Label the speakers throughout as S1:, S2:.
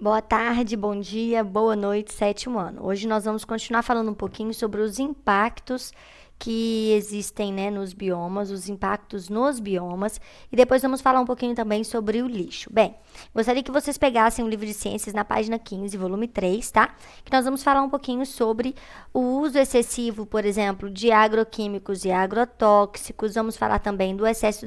S1: Boa tarde, bom dia, boa noite, sétimo ano. Hoje nós vamos continuar falando um pouquinho sobre os impactos que existem, né, nos biomas, os impactos nos biomas, e depois vamos falar um pouquinho também sobre o lixo. Bem, gostaria que vocês pegassem o livro de ciências na página 15, volume 3, tá? Que nós vamos falar um pouquinho sobre o uso excessivo, por exemplo, de agroquímicos e agrotóxicos. Vamos falar também do excesso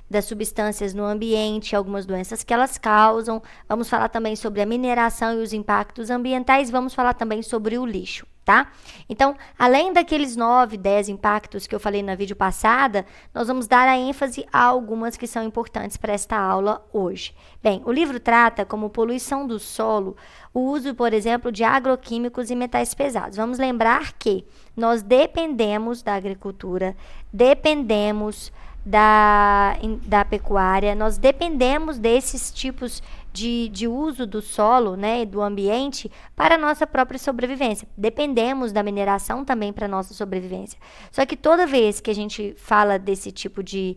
S1: das substâncias no ambiente, algumas doenças que elas causam. Vamos falar também sobre a mineração e os impactos ambientais. Vamos falar também sobre o lixo, tá? Então, além daqueles 9, 10 impactos que eu falei na vídeo passada, nós vamos dar a ênfase a algumas que são importantes para esta aula hoje. Bem, o livro trata como poluição do solo o uso, por exemplo, de agroquímicos e metais pesados. Vamos lembrar que nós dependemos da agricultura, dependemos da pecuária, nós dependemos desses tipos de uso do solo, né, e do ambiente para a nossa própria sobrevivência. Dependemos da mineração também para a nossa sobrevivência. Só que toda vez que a gente fala desse tipo de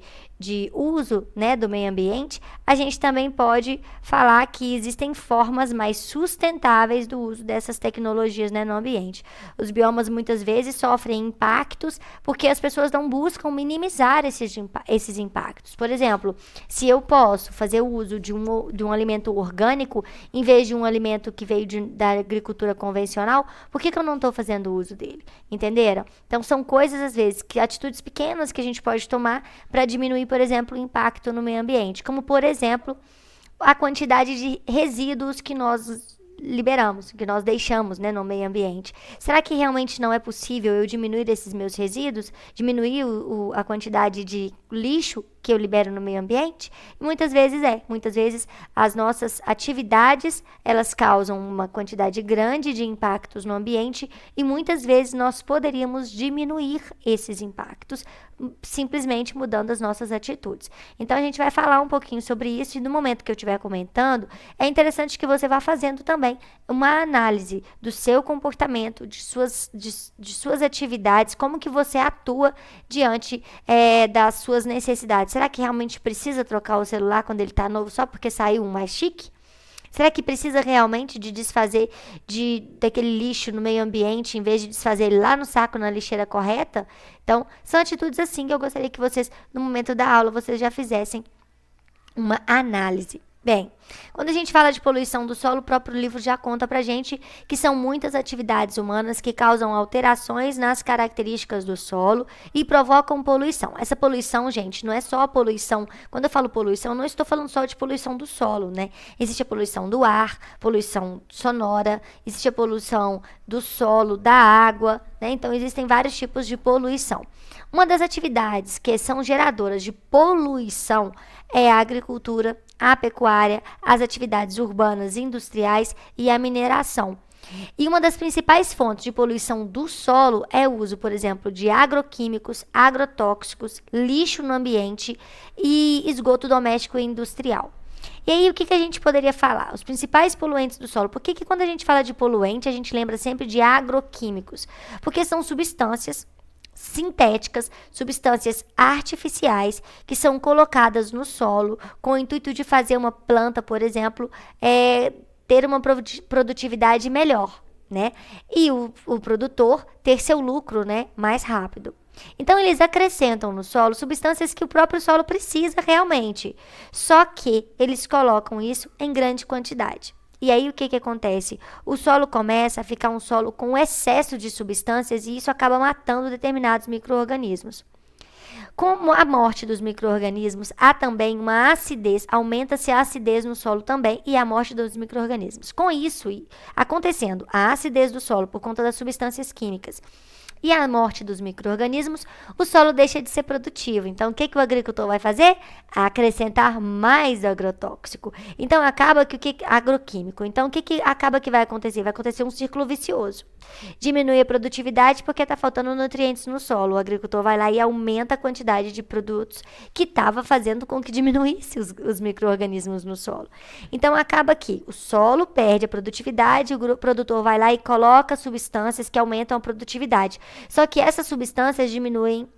S1: uso, né, do meio ambiente, a gente também pode falar que existem formas mais sustentáveis do uso dessas tecnologias, né, no ambiente. Os biomas muitas vezes sofrem impactos porque as pessoas não buscam minimizar esses impactos. Por exemplo, se eu posso fazer o uso de um alimento orgânico em vez de um alimento que veio da agricultura convencional, por que eu não estou fazendo uso dele? Entenderam? Então, são coisas, às vezes, atitudes pequenas que a gente pode tomar para diminuir, por exemplo, o impacto no meio ambiente. Como, por exemplo, a quantidade de resíduos que nós liberamos, que nós deixamos, né, no meio ambiente. Será que realmente não é possível eu diminuir esses meus resíduos? Diminuir a quantidade de lixo que eu libero no meio ambiente? Muitas vezes as nossas atividades, elas causam uma quantidade grande de impactos no ambiente e muitas vezes nós poderíamos diminuir esses impactos simplesmente mudando as nossas atitudes. Então a gente vai falar um pouquinho sobre isso e no momento que eu estiver comentando, é interessante que você vá fazendo também uma análise do seu comportamento, de suas atividades, como que você atua diante das suas necessidades. Será que realmente precisa trocar o celular quando ele está novo só porque saiu um mais chique? Será que precisa realmente de desfazer daquele lixo no meio ambiente em vez de desfazer ele lá no saco, na lixeira correta? Então, são atitudes assim que eu gostaria que vocês, no momento da aula, vocês já fizessem uma análise. Bem, quando a gente fala de poluição do solo, o próprio livro já conta pra gente que são muitas atividades humanas que causam alterações nas características do solo e provocam poluição. Essa poluição, gente, não é só a poluição. Quando eu falo poluição, eu não estou falando só de poluição do solo, né? Existe a poluição do ar, poluição sonora, existe a poluição do solo, da água, né? Então, existem vários tipos de poluição. Uma das atividades que são geradoras de poluição é a agricultura, a pecuária, as atividades urbanas e industriais e a mineração. E uma das principais fontes de poluição do solo é o uso, por exemplo, de agroquímicos, agrotóxicos, lixo no ambiente e esgoto doméstico e industrial. E aí, o que a gente poderia falar? Os principais poluentes do solo. Por que quando a gente fala de poluente, a gente lembra sempre de agroquímicos? Porque são substâncias sintéticas, substâncias artificiais que são colocadas no solo com o intuito de fazer uma planta, por exemplo, ter uma produtividade melhor, né? E o produtor ter seu lucro, né, mais rápido. Então, eles acrescentam no solo substâncias que o próprio solo precisa realmente, só que eles colocam isso em grande quantidade. E aí, o que acontece? O solo começa a ficar um solo com excesso de substâncias e isso acaba matando determinados micro-organismos. Com a morte dos micro-organismos, há também uma acidez, aumenta-se a acidez no solo também e a morte dos micro-organismos. Com isso, acontecendo a acidez do solo por conta das substâncias químicas e a morte dos micro-organismos, o solo deixa de ser produtivo. Então, o que o agricultor vai fazer? Acrescentar mais agrotóxico. Então, acaba que agroquímico. Então, o que acaba que vai acontecer? Vai acontecer um círculo vicioso. Diminui a produtividade porque está faltando nutrientes no solo. O agricultor vai lá e aumenta a quantidade de produtos que estava fazendo com que diminuísse os micro-organismos no solo. Então, acaba que o solo perde a produtividade, o produtor vai lá e coloca substâncias que aumentam a produtividade. Só que essas substâncias diminuem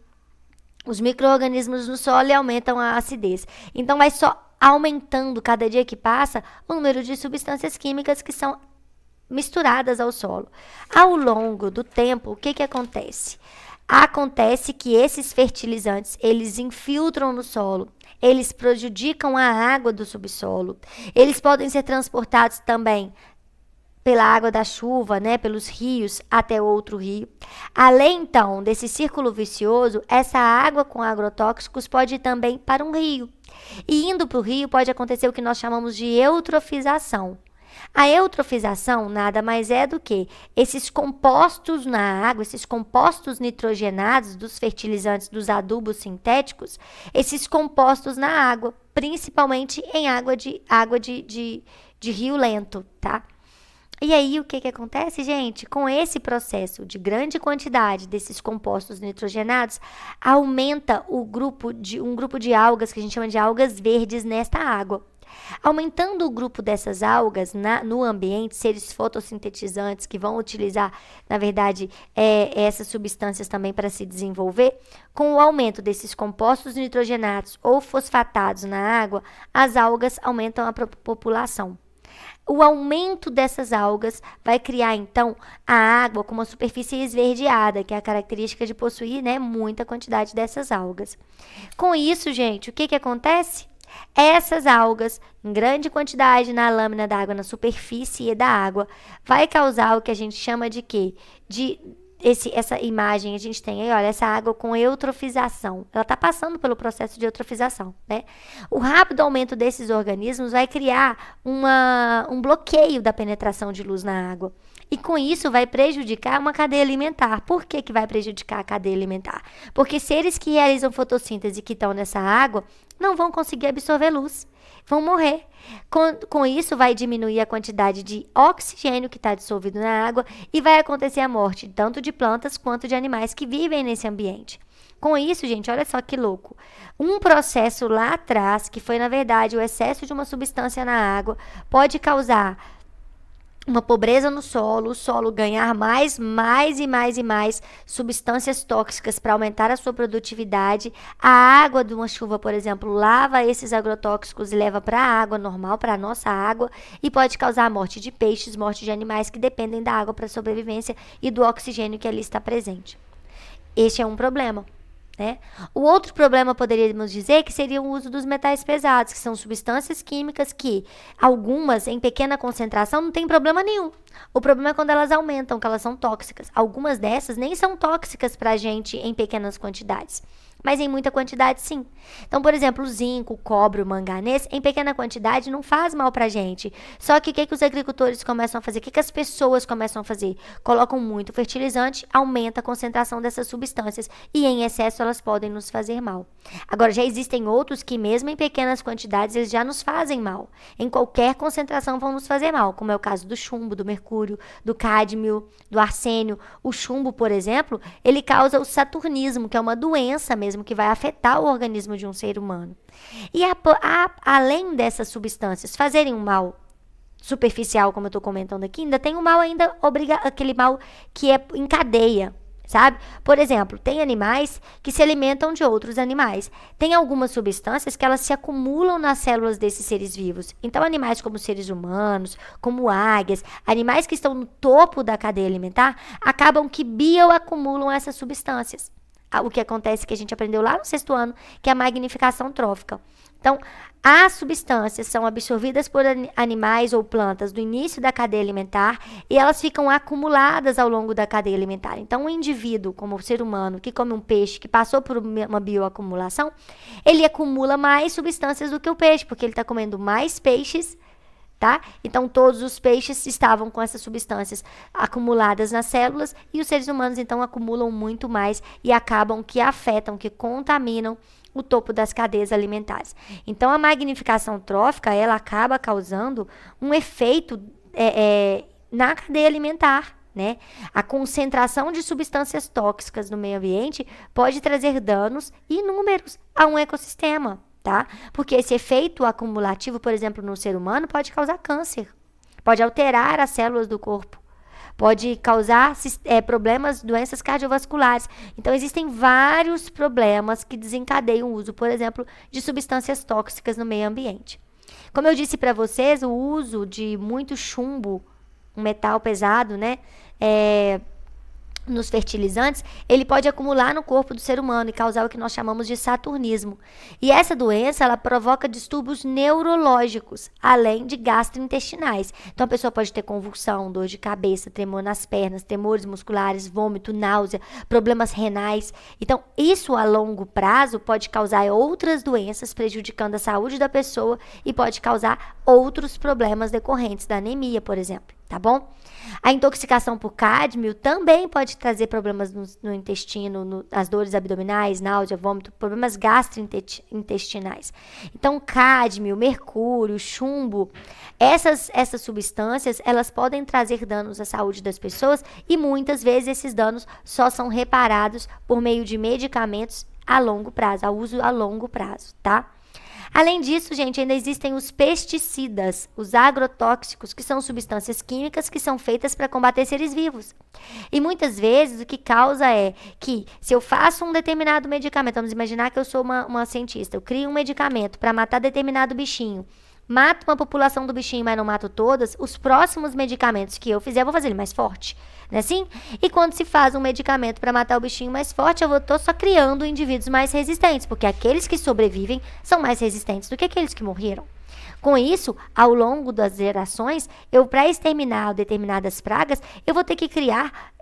S1: os micro-organismos no solo e aumentam a acidez. Então, vai só aumentando cada dia que passa o número de substâncias químicas que são misturadas ao solo. Ao longo do tempo, o que que acontece? Acontece que esses fertilizantes, eles infiltram no solo, eles prejudicam a água do subsolo, eles podem ser transportados também pela água da chuva, né, pelos rios até outro rio. Além, então, desse círculo vicioso, essa água com agrotóxicos pode ir também para um rio. E indo para o rio pode acontecer o que nós chamamos de eutrofização. A eutrofização nada mais é do que esses compostos na água, esses compostos nitrogenados dos fertilizantes, dos adubos sintéticos, esses compostos na água, principalmente em água de rio lento, tá? E aí, o que que acontece, gente? Com esse processo de grande quantidade desses compostos nitrogenados, aumenta um grupo de algas, que a gente chama de algas verdes, nesta água. Aumentando o grupo dessas algas no ambiente, seres fotossintetizantes que vão utilizar, na verdade, essas substâncias também para se desenvolver, com o aumento desses compostos nitrogenados ou fosfatados na água, as algas aumentam a população. O aumento dessas algas vai criar, então, a água com uma superfície esverdeada, que é a característica de possuir, né, muita quantidade dessas algas. Com isso, gente, o que que acontece? Essas algas, em grande quantidade na lâmina d'água, na superfície da água, vai causar o que a gente chama de quê? Essa imagem a gente tem aí, olha, essa água com eutrofização. Ela está passando pelo processo de eutrofização, né? O rápido aumento desses organismos vai criar um bloqueio da penetração de luz na água. E com isso vai prejudicar uma cadeia alimentar. Por que que vai prejudicar a cadeia alimentar? Porque seres que realizam fotossíntese que estão nessa água não vão conseguir absorver luz, vão morrer. Com isso, vai diminuir a quantidade de oxigênio que está dissolvido na água e vai acontecer a morte tanto de plantas quanto de animais que vivem nesse ambiente. Com isso, gente, olha só que louco. Um processo lá atrás, que foi, na verdade, o excesso de uma substância na água, pode causar uma pobreza no solo, o solo ganhar mais substâncias tóxicas para aumentar a sua produtividade. A água de uma chuva, por exemplo, lava esses agrotóxicos e leva para a água normal, para a nossa água, e pode causar a morte de peixes, morte de animais que dependem da água para sobrevivência e do oxigênio que ali está presente. Este é um problema. Né? O outro problema, poderíamos dizer, que seria o uso dos metais pesados, que são substâncias químicas que, algumas em pequena concentração, não tem problema nenhum. O problema é quando elas aumentam, que elas são tóxicas. Algumas dessas nem são tóxicas para a gente em pequenas quantidades, mas em muita quantidade sim. Então, por exemplo, o zinco, o cobre, o manganês, em pequena quantidade não faz mal pra gente. Só que o que os agricultores começam a fazer? O que as pessoas começam a fazer? Colocam muito fertilizante, aumenta a concentração dessas substâncias e em excesso elas podem nos fazer mal. Agora, já existem outros que mesmo em pequenas quantidades eles já nos fazem mal. Em qualquer concentração vão nos fazer mal, como é o caso do chumbo, do mercúrio, do cádmio, do arsênio. O chumbo, por exemplo, ele causa o saturnismo, que é uma doença mesmo que vai afetar o organismo de um ser humano. E além dessas substâncias fazerem um mal superficial, como eu estou comentando aqui, ainda tem um mal aquele mal que é em cadeia, sabe? Por exemplo, tem animais que se alimentam de outros animais. Tem algumas substâncias que elas se acumulam nas células desses seres vivos. Então, animais como seres humanos, como águias, animais que estão no topo da cadeia alimentar, acabam que bioacumulam essas substâncias. O que acontece que a gente aprendeu lá no 6º ano, que é a magnificação trófica. Então, as substâncias são absorvidas por animais ou plantas do início da cadeia alimentar e elas ficam acumuladas ao longo da cadeia alimentar. Então, um indivíduo, como o ser humano, que come um peixe que passou por uma bioacumulação, ele acumula mais substâncias do que o peixe, porque ele está comendo mais peixes, tá? Então, todos os peixes estavam com essas substâncias acumuladas nas células e os seres humanos, então, acumulam muito mais e acabam que afetam, que contaminam o topo das cadeias alimentares. Então, a magnificação trófica, ela acaba causando um efeito na cadeia alimentar, né? A concentração de substâncias tóxicas no meio ambiente pode trazer danos inúmeros a um ecossistema. Tá? Porque esse efeito acumulativo, por exemplo, no ser humano, pode causar câncer, pode alterar as células do corpo, pode causar problemas, doenças cardiovasculares. Então, existem vários problemas que desencadeiam o uso, por exemplo, de substâncias tóxicas no meio ambiente. Como eu disse para vocês, o uso de muito chumbo, um metal pesado, né, nos fertilizantes, ele pode acumular no corpo do ser humano e causar o que nós chamamos de saturnismo. E essa doença, ela provoca distúrbios neurológicos, além de gastrointestinais. Então, a pessoa pode ter convulsão, dor de cabeça, tremor nas pernas, tremores musculares, vômito, náusea, problemas renais. Então, isso a longo prazo pode causar outras doenças, prejudicando a saúde da pessoa e pode causar outros problemas decorrentes da anemia, por exemplo, tá bom? A intoxicação por cádmio também pode trazer problemas no intestino, as dores abdominais, náusea, vômito, problemas gastrointestinais. Então, cádmio, mercúrio, chumbo, essas substâncias, elas podem trazer danos à saúde das pessoas e muitas vezes esses danos só são reparados por meio de medicamentos a longo prazo, a uso a longo prazo, tá? Além disso, gente, ainda existem os pesticidas, os agrotóxicos, que são substâncias químicas que são feitas para combater seres vivos. E muitas vezes o que causa é que se eu faço um determinado medicamento, vamos imaginar que eu sou uma cientista, eu crio um medicamento para matar determinado bichinho, mato uma população do bichinho, mas não mato todas, os próximos medicamentos que eu fizer, eu vou fazer ele mais forte, não é assim? E quando se faz um medicamento para matar o bichinho mais forte, eu estou só criando indivíduos mais resistentes, porque aqueles que sobrevivem são mais resistentes do que aqueles que morreram. Com isso, ao longo das gerações, para exterminar determinadas pragas, eu vou ter que criar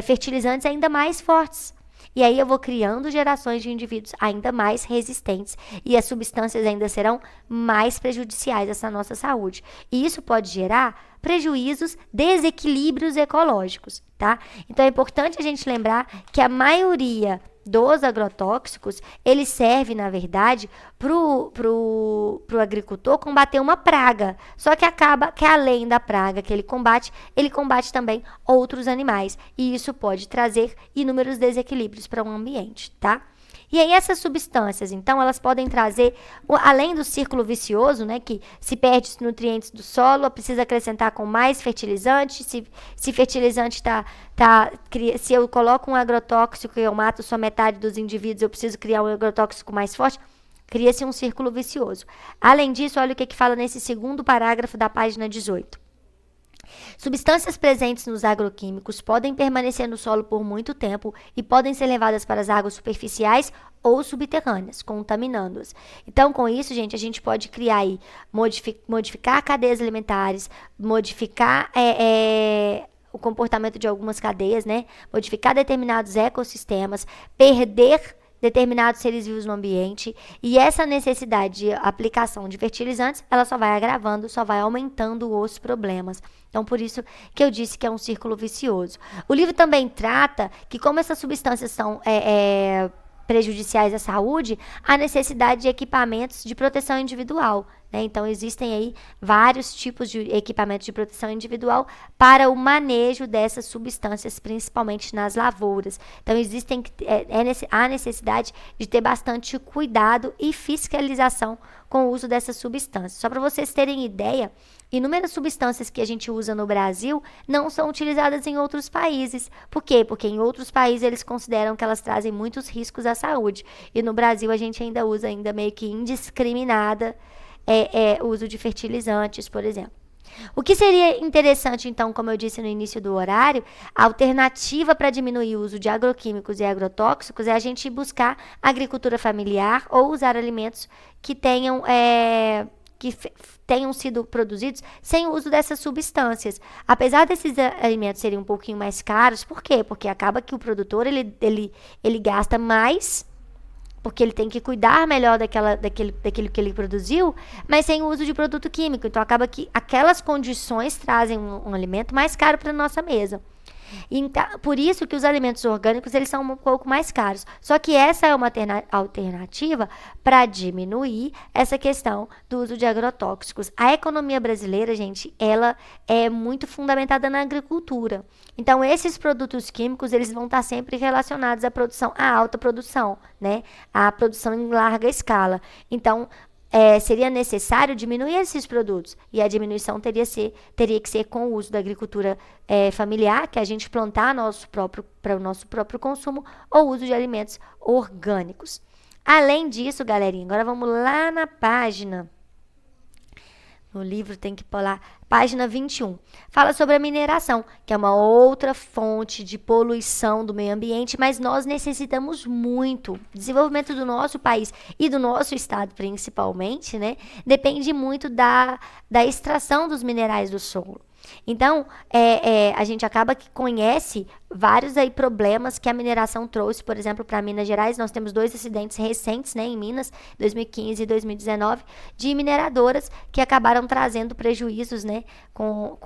S1: fertilizantes ainda mais fortes. E aí eu vou criando gerações de indivíduos ainda mais resistentes e as substâncias ainda serão mais prejudiciais à nossa saúde. E isso pode gerar prejuízos, desequilíbrios ecológicos, tá? Então é importante a gente lembrar que a maioria dos agrotóxicos, ele serve, na verdade, pro agricultor combater uma praga. Só que acaba que além da praga que ele combate também outros animais. E isso pode trazer inúmeros desequilíbrios para o ambiente, tá? E aí essas substâncias, então, elas podem trazer, além do círculo vicioso, né, que se perde os nutrientes do solo, precisa acrescentar com mais fertilizante, se fertilizante se eu coloco um agrotóxico e eu mato só metade dos indivíduos, eu preciso criar um agrotóxico mais forte, cria-se um círculo vicioso. Além disso, olha o que fala nesse segundo parágrafo da página 18. Substâncias presentes nos agroquímicos podem permanecer no solo por muito tempo e podem ser levadas para as águas superficiais ou subterrâneas, contaminando-as. Então, com isso, gente, a gente pode criar aí, modificar cadeias alimentares, modificar o comportamento de algumas cadeias, né? Modificar determinados ecossistemas, perder determinados seres vivos no ambiente, e essa necessidade de aplicação de fertilizantes, ela só vai agravando, só vai aumentando os problemas. Então, por isso que eu disse que é um círculo vicioso. O livro também trata que, como essas substâncias são prejudiciais à saúde, há necessidade de equipamentos de proteção individual, né? Então, existem aí vários tipos de equipamentos de proteção individual para o manejo dessas substâncias, principalmente nas lavouras. Então, há necessidade de ter bastante cuidado e fiscalização com o uso dessas substâncias. Só para vocês terem ideia, inúmeras substâncias que a gente usa no Brasil não são utilizadas em outros países. Por quê? Porque em outros países eles consideram que elas trazem muitos riscos à saúde. E no Brasil a gente ainda usa meio que indiscriminada o uso de fertilizantes, por exemplo. O que seria interessante, então, como eu disse no início do horário, a alternativa para diminuir o uso de agroquímicos e agrotóxicos é a gente buscar agricultura familiar ou usar alimentos que tenham sido produzidos sem o uso dessas substâncias. Apesar desses alimentos serem um pouquinho mais caros, por quê? Porque acaba que o produtor ele gasta mais, porque ele tem que cuidar melhor daquilo que ele produziu, mas sem o uso de produto químico. Então, acaba que aquelas condições trazem um alimento mais caro para a nossa mesa. Então, por isso que os alimentos orgânicos eles são um pouco mais caros. Só que essa é uma alternativa para diminuir essa questão do uso de agrotóxicos. A economia brasileira, gente, ela é muito fundamentada na agricultura. Então, esses produtos químicos eles vão estar sempre relacionados à alta produção, né? À produção em larga escala. Então, seria necessário diminuir esses produtos. E a diminuição teria que ser com o uso da agricultura familiar, que é a gente plantar para o nosso próprio consumo, ou uso de alimentos orgânicos. Além disso, galerinha, agora vamos lá na página. No livro tem que pular, página 21. Fala sobre a mineração, que é uma outra fonte de poluição do meio ambiente, mas nós necessitamos muito. O desenvolvimento do nosso país e do nosso estado, principalmente, né? Depende muito da extração dos minerais do solo. Então, a gente acaba que conhece vários aí problemas que a mineração trouxe, por exemplo, para Minas Gerais. Nós temos 2 acidentes recentes, né, em Minas, 2015 e 2019, de mineradoras que acabaram trazendo prejuízos, né, por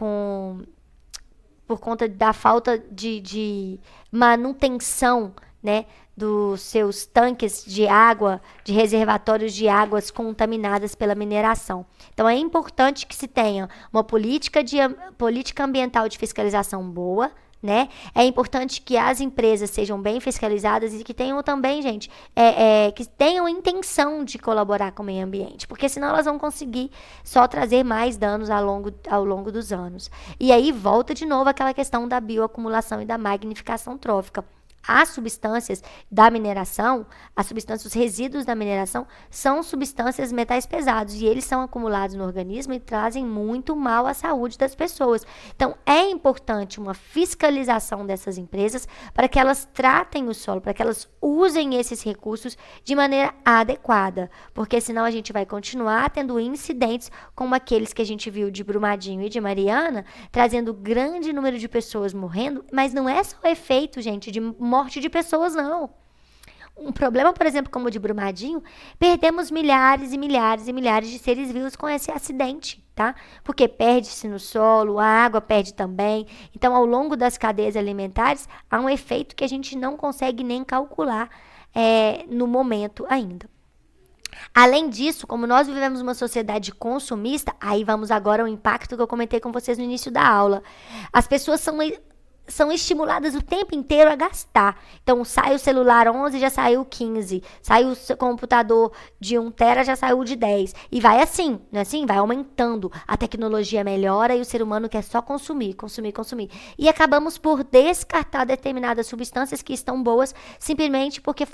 S1: conta da falta de manutenção, né, dos seus tanques de água, de reservatórios de águas contaminadas pela mineração. Então, é importante que se tenha uma política ambiental de fiscalização boa, né? É importante que as empresas sejam bem fiscalizadas e que tenham também, gente, que tenham intenção de colaborar com o meio ambiente, porque senão elas vão conseguir só trazer mais danos ao longo dos anos. E aí volta de novo aquela questão da bioacumulação e da magnificação trófica. As substâncias da mineração, os resíduos da mineração, são substâncias metais pesados e eles são acumulados no organismo e trazem muito mal à saúde das pessoas. Então, é importante uma fiscalização dessas empresas para que elas tratem o solo, para que elas usem esses recursos de maneira adequada, porque senão a gente vai continuar tendo incidentes como aqueles que a gente viu de Brumadinho e de Mariana, trazendo grande número de pessoas morrendo, mas não é só efeito, gente, de morte de pessoas, não. Um problema, por exemplo, como o de Brumadinho, perdemos milhares e milhares e milhares de seres vivos com esse acidente, tá? Porque perde-se no solo, a água perde também. Então, ao longo das cadeias alimentares, há um efeito que a gente não consegue nem calcular no momento ainda. Além disso, como nós vivemos uma sociedade consumista, aí vamos agora ao impacto que eu comentei com vocês no início da aula. As pessoas são estimuladas o tempo inteiro a gastar. Então, sai o celular 11, já saiu 15. Sai o computador de 1 tera, já saiu de 10. E vai assim, não é assim? Vai aumentando. A tecnologia melhora e o ser humano quer só consumir, consumir, consumir. E acabamos por descartar determinadas substâncias que estão boas, simplesmente porque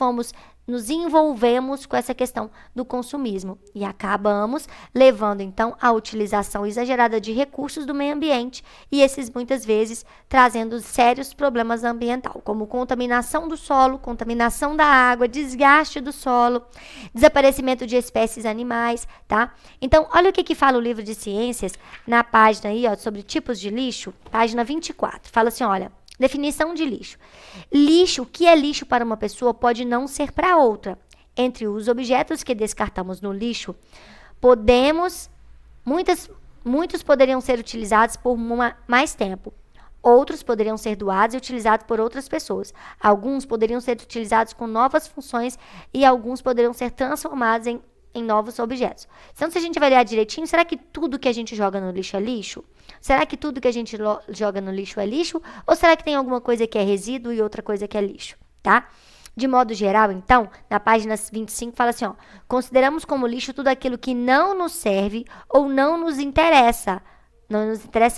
S1: nos envolvemos com essa questão do consumismo. E acabamos levando, então, a utilização exagerada de recursos do meio ambiente e esses, muitas vezes, trazendo sérios problemas ambientais, como contaminação do solo, contaminação da água, desgaste do solo, desaparecimento de espécies animais, tá? Então, olha o que fala o livro de ciências na página aí, ó, sobre tipos de lixo, página 24. Fala assim, olha, definição de lixo. Lixo, o que é lixo para uma pessoa pode não ser para outra. Entre os objetos que descartamos no lixo, muitos poderiam ser utilizados por mais tempo. Outros poderiam ser doados e utilizados por outras pessoas. Alguns poderiam ser utilizados com novas funções e alguns poderiam ser transformados em novos objetos. Então, se a gente avaliar direitinho, será que tudo que a gente joga no lixo é lixo? Será que tudo que a gente joga no lixo é lixo? Ou será que tem alguma coisa que é resíduo e outra coisa que é lixo? Tá? De modo geral, então, na página 25 fala assim, ó, consideramos como lixo tudo aquilo que não nos serve ou não nos interessa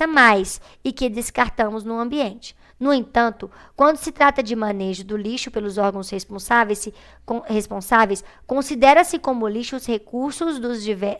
S1: mais e que descartamos no ambiente. No entanto, quando se trata de manejo do lixo pelos órgãos responsáveis, considera-se como lixo os recursos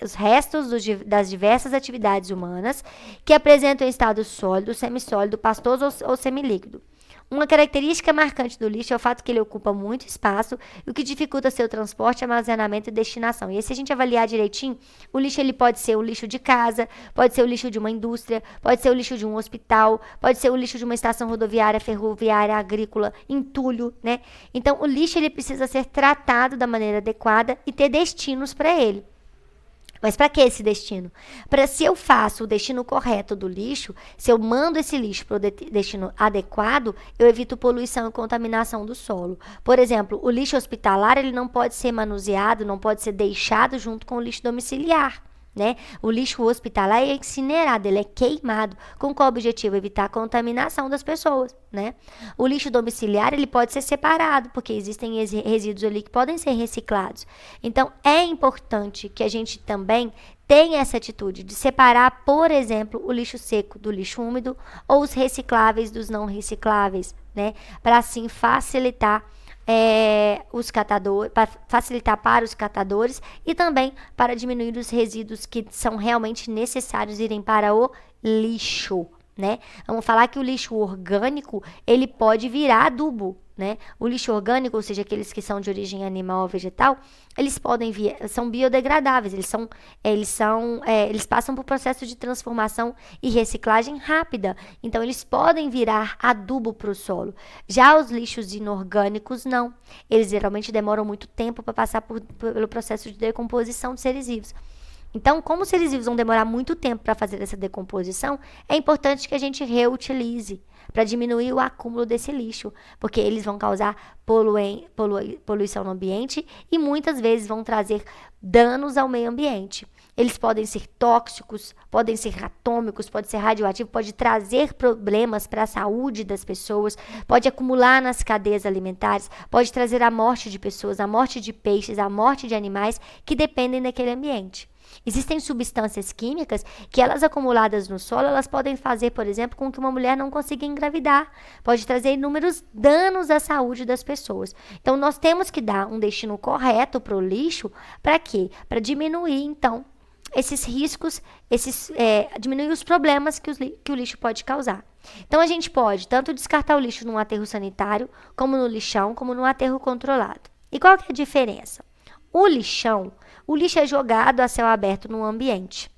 S1: os restos das diversas atividades humanas que apresentam estado sólido, semissólido, pastoso ou semilíquido. Uma característica marcante do lixo é o fato que ele ocupa muito espaço, o que dificulta seu transporte, armazenamento e destinação. E aí, se a gente avaliar direitinho, o lixo ele pode ser o lixo de casa, pode ser o lixo de uma indústria, pode ser o lixo de um hospital, pode ser o lixo de uma estação rodoviária, ferroviária, agrícola, entulho, né? Então, o lixo ele precisa ser tratado da maneira adequada e ter destinos para ele. Mas para que esse destino? Para se eu faço o destino correto do lixo, se eu mando esse lixo para o destino adequado, eu evito poluição e contaminação do solo. Por exemplo, o lixo hospitalar ele não pode ser manuseado, não pode ser deixado junto com o lixo domiciliar. né? O lixo hospitalar é incinerado, ele é queimado, com qual objetivo? Evitar a contaminação das pessoas, né? O lixo domiciliar, ele pode ser separado, porque existem resíduos ali que podem ser reciclados. Então, é importante que a gente também tenha essa atitude de separar, por exemplo, o lixo seco do lixo úmido ou os recicláveis dos não recicláveis, né? Para assim facilitar os catadores, para facilitar para os catadores e também para diminuir os resíduos que são realmente necessários irem para o lixo, né? Vamos falar que o lixo orgânico, ele pode virar adubo, né? O lixo orgânico, ou seja, aqueles que são de origem animal ou vegetal, eles podem são biodegradáveis, eles passam por processo de transformação e reciclagem rápida, então eles podem virar adubo para o solo. Já os lixos inorgânicos, não. Eles geralmente demoram muito tempo para passar pelo processo de decomposição de seres vivos. Então, como os seres vivos vão demorar muito tempo para fazer essa decomposição, é importante que a gente reutilize para diminuir o acúmulo desse lixo, porque eles vão causar poluição no ambiente e muitas vezes vão trazer danos ao meio ambiente. Eles podem ser tóxicos, podem ser atômicos, pode ser radioativo, pode trazer problemas para a saúde das pessoas, pode acumular nas cadeias alimentares, pode trazer a morte de pessoas, a morte de peixes, a morte de animais que dependem daquele ambiente. Existem substâncias químicas que elas acumuladas no solo, elas podem fazer, por exemplo, com que uma mulher não consiga engravidar. Pode trazer inúmeros danos à saúde das pessoas. Então, nós temos que dar um destino correto para o lixo. Para quê? Para diminuir, então, esses riscos, diminuir os problemas que o lixo pode causar. Então, a gente pode tanto descartar o lixo num aterro sanitário, como no lixão, como no aterro controlado. E qual que é a diferença? O lixo é jogado a céu aberto no ambiente.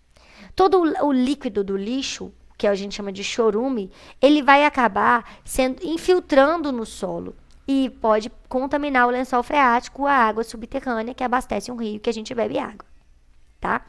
S1: Todo o líquido do lixo, que a gente chama de chorume, ele vai acabar infiltrando no solo e pode contaminar o lençol freático, a água subterrânea que abastece um rio que a gente bebe água, tá?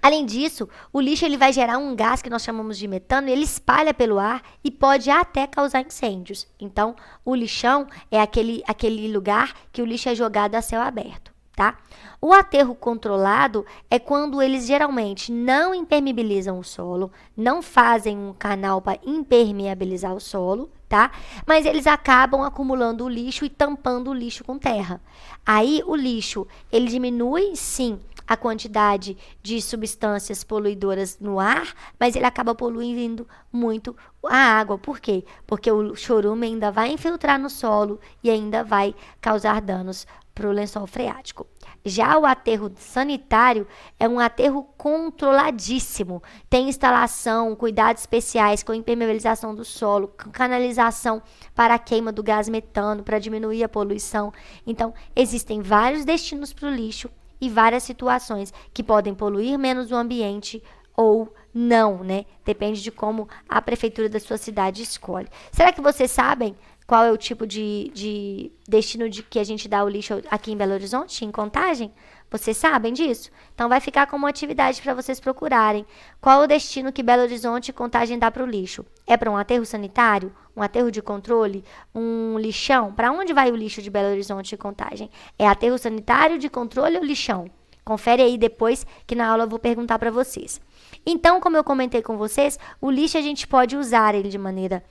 S1: Além disso, o lixo ele vai gerar um gás que nós chamamos de metano, ele espalha pelo ar e pode até causar incêndios. Então, o lixão é aquele lugar que o lixo é jogado a céu aberto, tá? O aterro controlado é quando eles geralmente não impermeabilizam o solo, não fazem um canal para impermeabilizar o solo, tá? Mas eles acabam acumulando o lixo e tampando o lixo com terra. Aí o lixo, ele diminui, sim, a quantidade de substâncias poluidoras no ar, mas ele acaba poluindo muito a água. Por quê? Porque o chorume ainda vai infiltrar no solo e ainda vai causar danos para o lençol freático. Já o aterro sanitário é um aterro controladíssimo. Tem instalação, cuidados especiais com impermeabilização do solo, com canalização para a queima do gás metano, para diminuir a poluição. Então, existem vários destinos para o lixo e várias situações que podem poluir menos o ambiente ou não, né? Depende de como a prefeitura da sua cidade escolhe. Será que vocês sabem qual é o tipo de destino que a gente dá o lixo aqui em Belo Horizonte, em Contagem? Vocês sabem disso? Então, vai ficar como atividade para vocês procurarem. Qual o destino que Belo Horizonte e Contagem dá para o lixo? É para um aterro sanitário? Um aterro de controle? Um lixão? Para onde vai o lixo de Belo Horizonte e Contagem? É aterro sanitário, de controle ou lixão? Confere aí depois, que na aula eu vou perguntar para vocês. Então, como eu comentei com vocês, o lixo a gente pode usar ele de maneira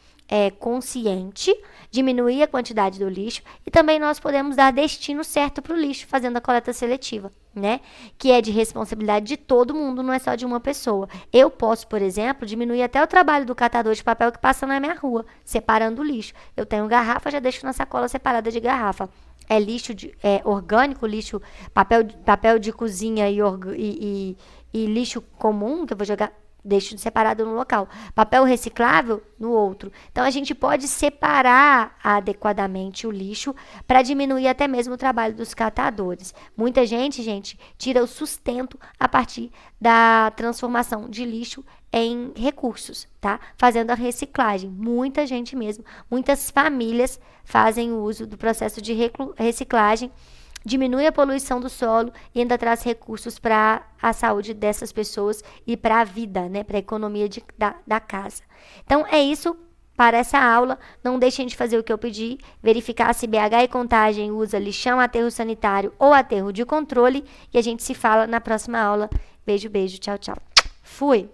S1: consciente, diminuir a quantidade do lixo e também nós podemos dar destino certo para o lixo, fazendo a coleta seletiva, né? Que é de responsabilidade de todo mundo, não é só de uma pessoa. Eu posso, por exemplo, diminuir até o trabalho do catador de papel que passa na minha rua, separando o lixo. Eu tenho garrafa, já deixo na sacola separada de garrafa. É lixo orgânico, lixo, papel de cozinha e lixo comum, que eu vou jogar, deixo separado no local. Papel reciclável no outro. Então, a gente pode separar adequadamente o lixo para diminuir até mesmo o trabalho dos catadores. Muita gente, tira o sustento a partir da transformação de lixo em recursos, tá? Fazendo a reciclagem. Muita gente mesmo, muitas famílias fazem o uso do processo de reciclagem, diminui a poluição do solo e ainda traz recursos para a saúde dessas pessoas e para a vida, né? Para a economia da casa. Então, é isso para essa aula. Não deixem de fazer o que eu pedi, verificar se BH e Contagem usa lixão, aterro sanitário ou aterro de controle, e a gente se fala na próxima aula. Beijo, beijo, tchau, tchau. Fui!